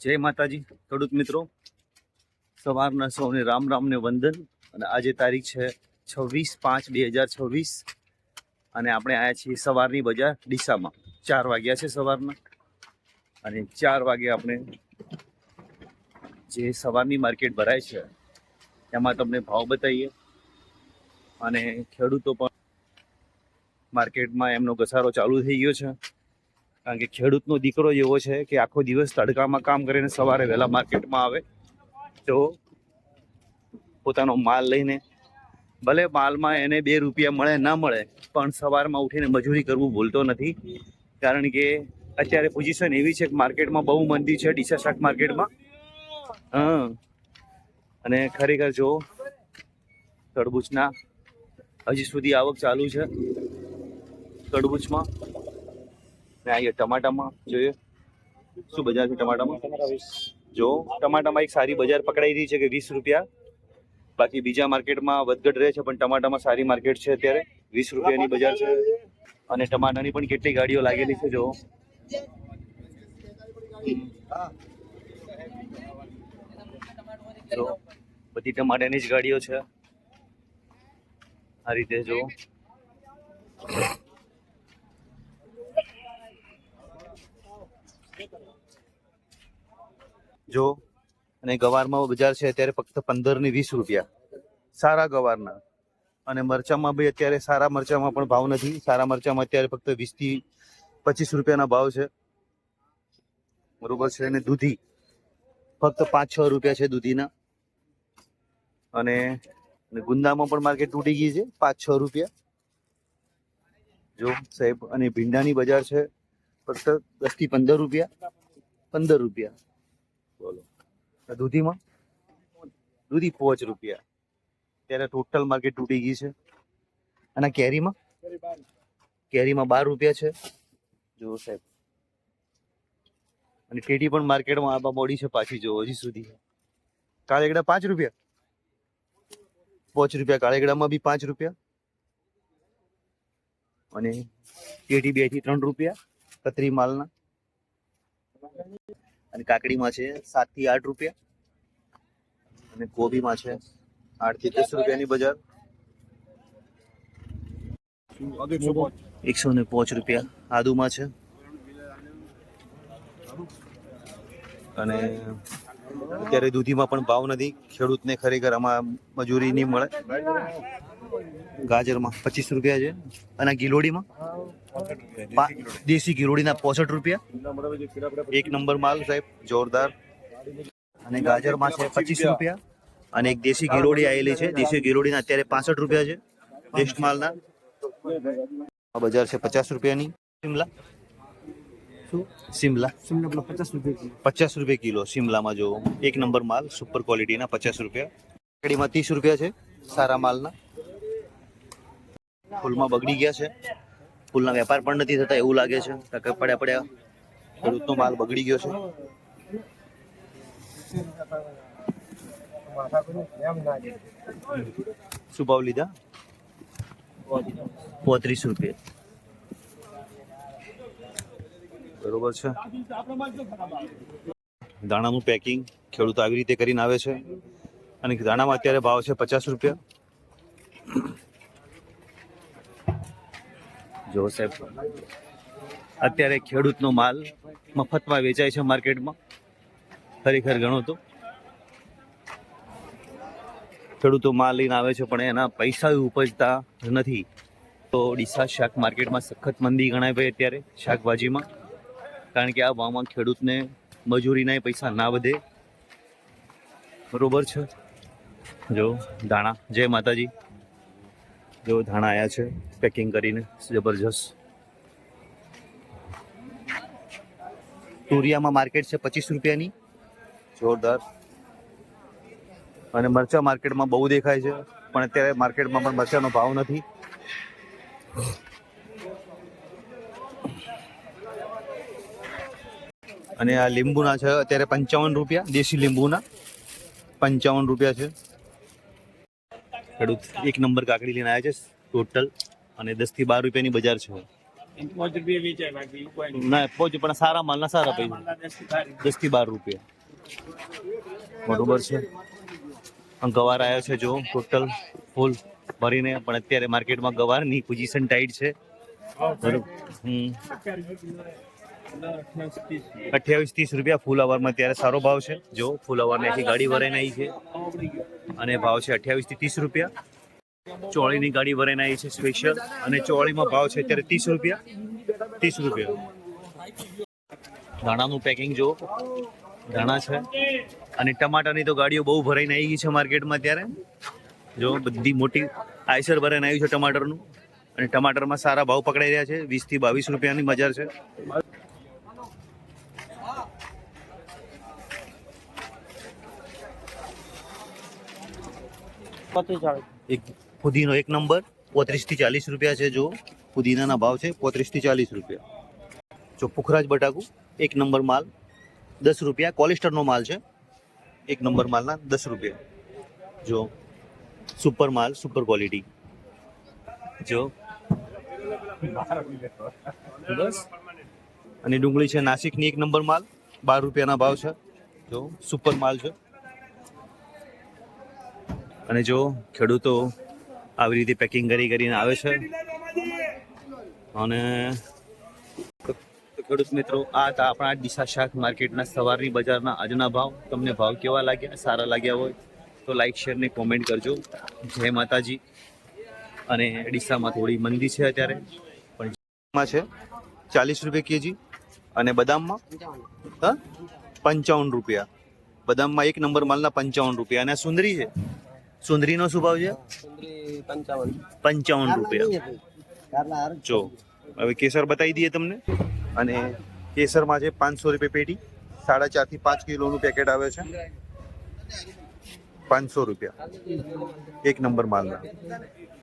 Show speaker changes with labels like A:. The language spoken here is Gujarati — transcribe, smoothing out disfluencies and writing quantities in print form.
A: જય માતાજી ખેડૂત મિત્રો, સવારના સૌને રામ રામ ને વંદન. અને આજે તારીખ છે 26/5/2026 અને આપણે આવ્યા છીએ સવારની બજાર ડીસામાં. 4 વાગ્યા છે સવારના અને 4 વાગે આપણે જે સવારની માર્કેટ ભરાય છે એમાં તમને ભાવ બતાવીએ અને ખેડૂતો પણ માર્કેટમાં એમનો ઘસારો ચાલુ થઈ ગયો છે. કારણ કે ખેડૂતનો દીકરો એવો છે કે આખો દિવસ તડકામાં કામ કરીને સવારે વહેલા માર્કેટમાં આવે તો પોતાનો માલ લઈને, ભલે માલમાં એને 2 રૂપિયા મળે ના મળે, પણ સવારમાં ઉઠીને મજૂરી કરવું ભૂલતો નથી. કારણ કે અત્યારે પોઝિશન એવી છે કે માર્કેટમાં બહુ મંદી છે, ડીસા શાક માર્કેટમાં. અને ખરેખર જો તરબૂચના હજી સુધી આવક ચાલુ છે તરબૂચમાં. અહીંયા ટમાટામાં જોઈએ શું બજાર છે ટમાટામાં. જો ટમાટામાં એક સારી બજાર પકડાઈ રહી છે કે 20 રૂપિયા. બાકી બીજા માર્કેટમાં વધઘટ રહે છે, પણ ટમાટામાં સારી માર્કેટ છે અત્યારે. 20 રૂપિયાની બજાર છે. અને ટમાટાની પણ કેટલી ગાડીઓ લાગેલી છે જો. બધી ટમાટાની જ ગાડીઓ છે આ રીતે જો. જો અને ગવારમાં બજાર છે અત્યારે ફક્ત 15 ને 20 રૂપિયા સારા ગવારના. અને મરચામાં બી અત્યારે સારા મરચામાં પણ ભાવ નથી. સારા મરચામાં અત્યારે ફક્ત 20 થી 25 રૂપિયાના ભાવ છે, બરોબર છે. અને દૂધી ફક્ત 5-6 રૂપિયા છે દૂધીના. અને ગુંદામાં પણ માર્કેટ તૂટી ગઈ છે, 5-6 રૂપિયા જો સાહેબ. અને ભીંડાની બજાર છે ફક્ત 10 થી 15 રૂપિયા, 15 રૂપિયા બોલો. દૂધીમાં દૂધી 5 રૂપિયા. ત્યારે ટોટલ માર્કેટ તૂટી ગઈ છે. અને કેરીમાં 12 રૂપિયા છે જો સાહેબ. અને ટેટી પણ માર્કેટમાં આવવા મોડી છે પાછી જો હજી સુધી. કાળેગડા 5 રૂપિયા, 5 રૂપિયા કાળેગડામાં બી 5 રૂપિયા. અને ટેટી 2 થી 3 રૂપિયા કતરી માલના. અને કાકડીમાં છે 7 થી 8 રૂપિયા. અને કોબીમાં છે 8 થી 10 રૂપિયાની બજાર. 105 રૂપિયા આદુમાં છે. અને અત્યારે દૂધીમાં પણ ભાવ નથી. ખેડૂતને ખરેખર આમાં મજૂરી નહીં મળે. ગાજરમાં 25 રૂપિયા છે. અને ગિલોડીમાં દેશી ગિલોડીના 65 રૂપિયા. એક નંબર માલ સાહેબ, જોરદાર. અને ગાજરમાં છે 25 રૂપિયા. અને એક દેશી ગિલોડી આવેલી છે. દેશી ગિલોડીના અત્યારે 65 રૂપિયા છે બેસ્ટ માલના. આ બજાર છે 50 રૂપિયાની. શિમલા 50 રૂપિયા કિલો. શિમલામાં જો એક નંબર માલ સુપર ક્વોલિટીના 50 રૂપિયા. કાકડીમાં 30 રૂપિયા છે સારા માલના. ફૂલમાં બગડી ગયા છે, ફૂલના વેપાર પણ નથી થતા એવું લાગે છે. પડ્યા ખેડૂતનો માલ બગડી ગયો છે. શું ભાવ લીધા? 35 રૂપિયા બરોબર છે. દાણાનું પેકિંગ ખેડૂત આવી રીતે કરીને આવે છે. અને દાણામાં અત્યારે ભાવ છે 50 રૂપિયા જો સાહેબ. અત્યારે ખેડૂતનો માલ મફતમાં વેચાય છે માર્કેટમાં. ખરેખર ગણો તો ખેડૂતો માલ લઈને આવે છે પણ એના પૈસા ઉપજતા નથી. તો ડીસા શાક માર્કેટમાં સખત મંદી ગણાય ભાઈ અત્યારે શાકભાજીમાં. કારણ કે આ ભાવમાં ખેડૂતને મજૂરીના પૈસા ના વધે, બરોબર છે. જો ધાણા, જય માતાજી. જો ધાણા આવ્યા છે પેકિંગ કરીને જબરજસ્ત. તુરિયામાં માર્કેટ છે 25 રૂપિયાની, જોરદાર. અને મરચા માર્કેટમાં બહુ દેખાય છે, પણ અત્યારે માર્કેટમાં પણ મરચાનો ભાવ નથી. અને આ લીંબુના છે અત્યારે 55 રૂપિયા. દેશી લીંબુના 55 રૂપિયા છે. ખેડૂત એક નંબર કાકડી લઈને આવ્યા છે ટોટલ. અને 10 થી 12 રૂપિયાની બજાર છે. ના પહોંચ પણ સારા માલના સારા પૈસા 10 થી 12 રૂપિયા. બરોબર છે. ગવાર આવ્યો છે જો ટોટલ ફૂલ ભરીને, પણ અત્યારે માર્કેટમાં ગવારની પોઝિશન ટાઈટ છે. બરોબર. 28-30 રૂપિયા ફૂલવારમાં અત્યારે સારો ભાવ છે. જો ફૂલવારની આખી ગાડી ભરાઈને આવી છે અને ભાવ છે 28 થી 30 રૂપિયા. ચોળીની ગાડી ભરાઈને આવી છે સ્પેશિયલ, અને ચોળીમાં ભાવ છે અત્યારે 30 રૂપિયા. 30 રૂપિયા. ધાણાનું પેકિંગ જો ધાણા છે, અને ટમાટાની તો ગાડીઓ બહુ ભરાઈને આવી ગઈ છે માર્કેટમાં અત્યારે. જો બધી મોટી આઈસર ભરાઈને આવ્યું છે ટમાટરનું, અને ટમાટરમાં સારા ભાવ પકડાઈ રહ્યા છે. 20 થી 22 રૂપિયાની બજાર છે. એક ફુદીનો 1 નંબર 35 થી 40 રૂપિયા છે. જો ફુદીનાના ભાવ છે 35 થી 40 રૂપિયા. જો પુખરાજ બટાકુ 1 નંબર માલ 10 રૂપિયા. કોલેસ્ટરનો માલ છે. 1 નંબર માલના 10 રૂપિયા. જો સુપર માલ, સુપર ક્વોલિટી. જો બસ. અને ડુંગળી છે નાસિકની 1 નંબર માલ 12 રૂપિયાના ભાવ છે. જો સુપર માલ છે. અને જો ખેડૂતો આવી રીતે પેકિંગ કરીને આવે છે. અને ખેડૂત મિત્રો, આ હતા આપણા ડીસા શાક માર્કેટના સવારની બજારના આજના ભાવ. તમને ભાવ કેવા લાગ્યા? સારા લાગ્યા હોય તો લાઈક, શેર ને કોમેન્ટ કરજો. જય માતાજી. અને ડીસામાં થોડી મંદી છે અત્યારે, પણ છે 40 રૂપિયા કેજી. અને બદામમાં 55 રૂપિયા. બદામમાં 1 નંબર માલના 55 રૂપિયા. અને સુંદરી છે, સુંદરીનો શું ભાવ છે? 55 રૂપિયા. જો હવે કેસર બતાવી દઈએ તમને. અને કેસરમાં છે 500 રૂપિયા પેટી. 4.5 થી 5 કિલોનું પેકેટ આવે છે. 500 રૂપિયા 1 નંબર માલના.